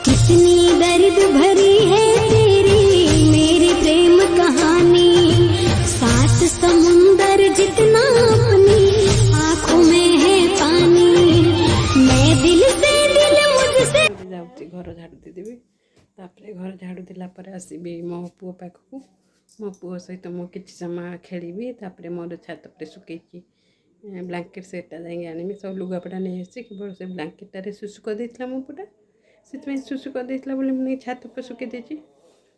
कितनी दर्द भरी है तेरी मेरी प्रेम कहानी, सात समुंदर जितना अपनी आंखों में है पानी, मैं दिल से दिल मुझसे जाऊँगी घर झाड़ू देदेवी तापर घर झाड़ू देला आसबि मो पुओ पाखक मो पुओ सहित मु किसी समय खेली तापर मोर छात पर सुखी ब्लांकेट सेटा जाए आनमी सब लुगापटा नहीं आसी केवल से ब्लांकेटारे सुसु कर देता मो पुटा से सुसु कर देता बोली छात पर सुखी देती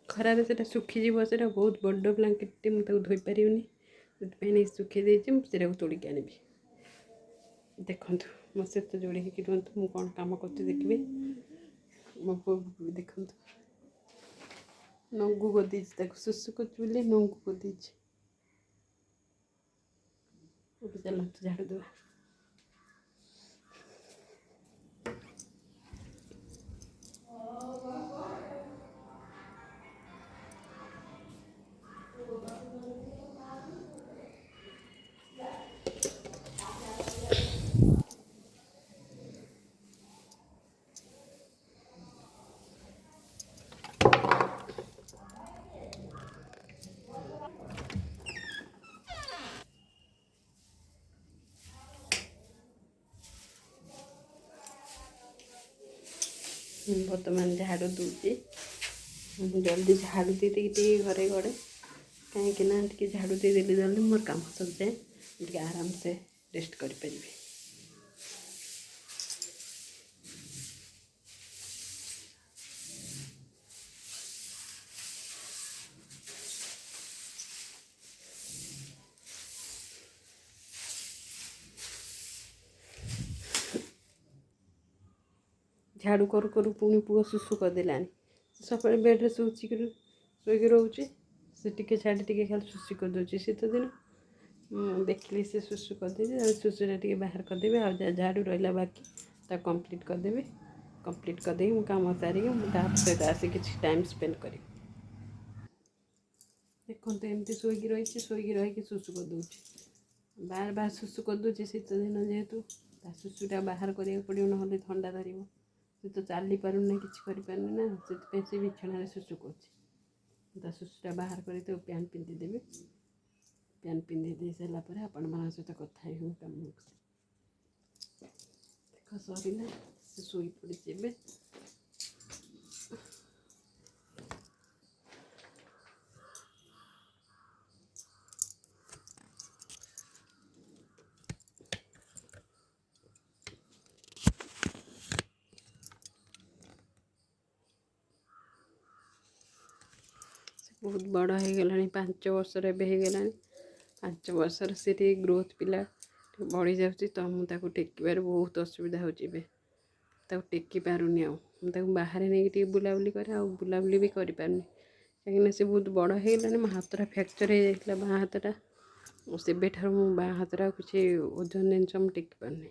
खरारे से सुखीज से बहुत बड़ ब्लांकेट मुझे धोई पारि से सुखी देती तोड़िक आनी देखु मो सहित जोड़ी होकर रुहतु मुझे कौन कम कर देखिए मो पु देखु नंगू को दीजिए सुसु कर नंगू को दीजिए चलते झाड़ू देवा बर्तमान झाड़ू दूची जल्दी झाड़ू दे घरे गड़े कहीं झाड़ू दे देली जल्दी मोर काम सब जाए आराम से रेस्ट करें। झाड़ू करू करू पुणी पुओ सुसु करदेलानी सब बेड्रे शोक रोचे से टी छाड़ी टी खाली सुसु करदे शीत दिन देखिली से सुसु करदे सुसुटा टी बाहर करदेवी आ झाड़ू रहा बाकी कंप्लीट करदेवी कंप्लीट करदे कम सारी सहित आसी किसी टाइम स्पेंड कर देखते एमती शोक रही सुसु करदे बार बार सुसु करदे शीत दिन जेहेतु सुसुटा बाहर करा पड़ो ना थंडा धर से तो चली पारूना कि ना से बिछण सुसु कर सुसुटा बाहर कर प्यान पिंधिदेवी प्यान पिंधि दे सारापर आपण मान सहित कथा हूँ कम देख सरला से शोई पड़ी बहुत बड़ हो गला 5 वर्षर एगला 5 वर्षर से ग्रोथ पिला बढ़ी जाऊँगी तो मुझे टेकबार बहुत असुविधा हो टेकी पारुनी आगे बाहर नहीं बुलाबुली करे आ बुलाबुली भी कर पारनी कहीं से बहुत बड़ हो गला मो हाथटा फ्रैक्चर हो जाता बाँ हाथटा से मो बाँ हाथटा किसी ओजन जिनस मुझे टेकी पारनी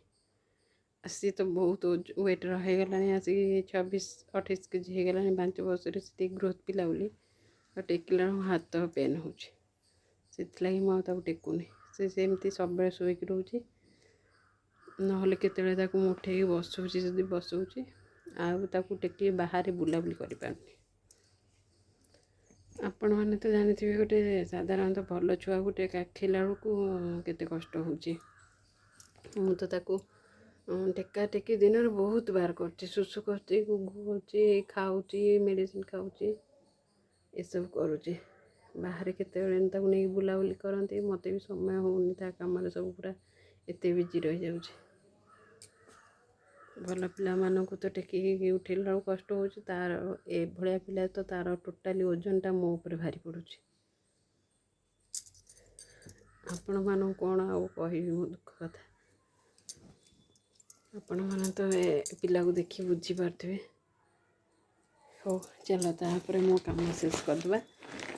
सी तो बहुत वेट रहीगला आसिक 26-28 केजी हो गला 5 वर्ष से ग्रोथ पिला बोली टेकिला हाथ पेन हो मुझे टेकुनी सेमती सब शोक रोचे ना केत उठे बसुची जदि बसुची आकु टेक बाहर बुलाबुली कर आपण मैंने तो जानी गोटे साधारणतः भल छुआ गोटे काखिला बेलू के कष्ट हो टेका टेकी दिन में बहुत बार कर सुसु कर गुगु कर खाऊँ मेडिसिन खाऊँ ये सब करुचे बाहर केते नहीं बुलाबुली करते मत भी समय होनी कम सब पूरा एत बिजी रही जाऊे भल पिला तो टेक उठेला कष्ट हो तार ए भाया पिला तो तार टोटाली ओजनटा मो उपर भारी पड़ू आपण मान कौन आ कह मो दुख कथा आपण मैंने तो पिला को देखी बुझी पारे हो चलो तापर मो कम शेष करदे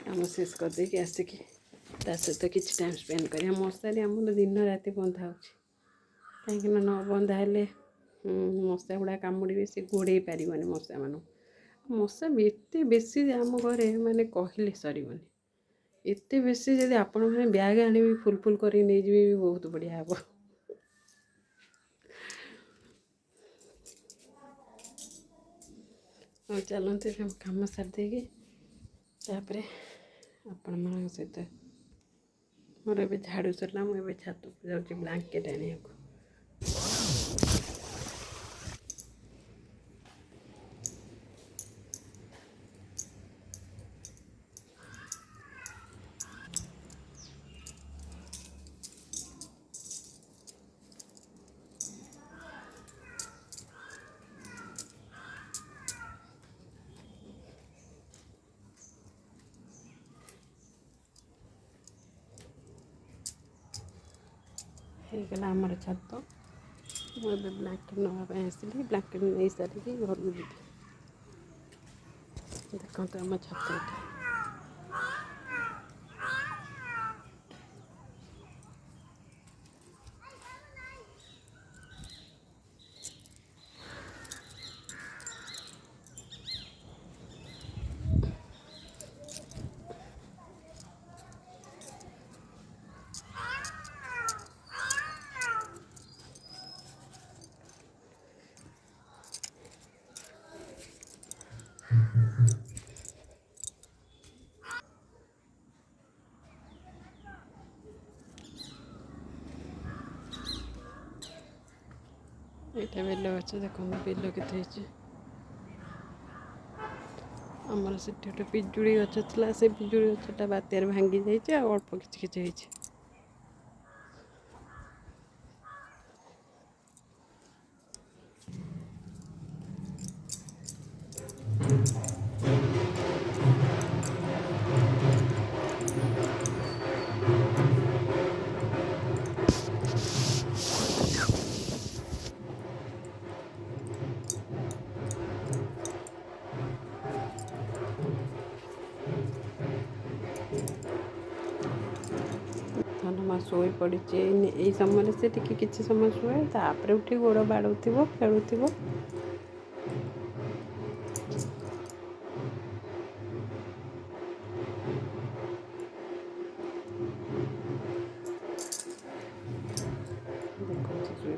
कम शेष करदे आसिक सहित किसी टाइम स्पेंड कर मशारी आम दिन राति बंधा हो कहीं न बंधा हेले मशा गुड़ा कामुड़े से गोड़े पारन मशा मान मशा एत बेसी आम घर माने कहले सरबनी एत बेसी जब आपण मैंने ब्याग आने फुल फुल कर नहीं भी बहुत बढ़िया हे ହଉ ଚାଲନ୍ତୁ ଏବେ ମୁଁ କାମ ସାରି ଦେଇକି ତାପରେ ଆପଣମାନଙ୍କ ସହିତ ମୋର ଏବେ ଝାଡ଼ୁ ସରିଲା। ମୁଁ ଏବେ ଛାତକୁ ଯାଉଛି ବ୍ଲାଙ୍କେଟ୍ ଆଣିବାକୁ। ହେଇଗଲା ଆମର ଛାତ। ମୁଁ ଏବେ ବ୍ଲାଙ୍କେଟ୍ ନେବା ପାଇଁ ଆସିଲି। ବ୍ଲାଙ୍କେଟ୍ ନେଇ ସାରିକି ଘରକୁ ଯିବି। ଦେଖନ୍ତୁ ଆମ ଛାତ ଏଇଟା। ଏଇଟା ବେଲ ଗଛ, ଦେଖନ୍ତୁ ବେଲ କେତେ ହେଇଛି। ଆମର ସେଠି ଗୋଟେ ପିଜୁଳି ଗଛ ଥିଲା, ସେ ପିଜୁଳି ଗଛଟା ବାତ୍ୟାରେ ଭାଙ୍ଗି ଯାଇଛି, ଆଉ ଅଳ୍ପ କିଛି କିଛି ହେଇଛି। ଧନମା ଶୋଇ ପଡ଼ିଛି। ଏଇ ସମୟରେ ସେ ଟିକେ କିଛି ସମୟ ଶୁଏ, ତାପରେ ଉଠି ଗୋଡ଼ ବାଡ଼ଉଥିବ, ଖେଳୁଥିବ। ଦେଖନ୍ତୁ ଶୋଇ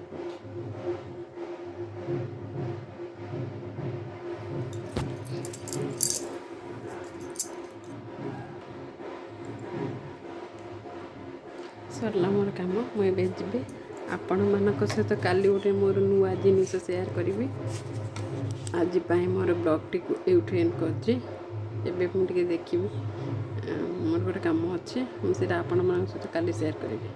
ସରିଲା ମୋର କାମ। ମୁଁ ଏବେ ଯିବି। ଆପଣମାନଙ୍କ ସହିତ କାଲି ଗୋଟେ ମୋର ନୂଆ ଜିନିଷ ସେୟାର କରିବି। ଆଜି ପାଇଁ ମୋର ବ୍ଲଗ୍ଟିକୁ ଏଇଠୁ ଏଣ୍ଡ କରୁଛି। ଏବେ ମୁଁ ଟିକେ ଦେଖିବି, ମୋର ଗୋଟେ କାମ ଅଛି, ମୁଁ ସେଇଟା ଆପଣମାନଙ୍କ ସହିତ କାଲି ସେୟାର କରିବି।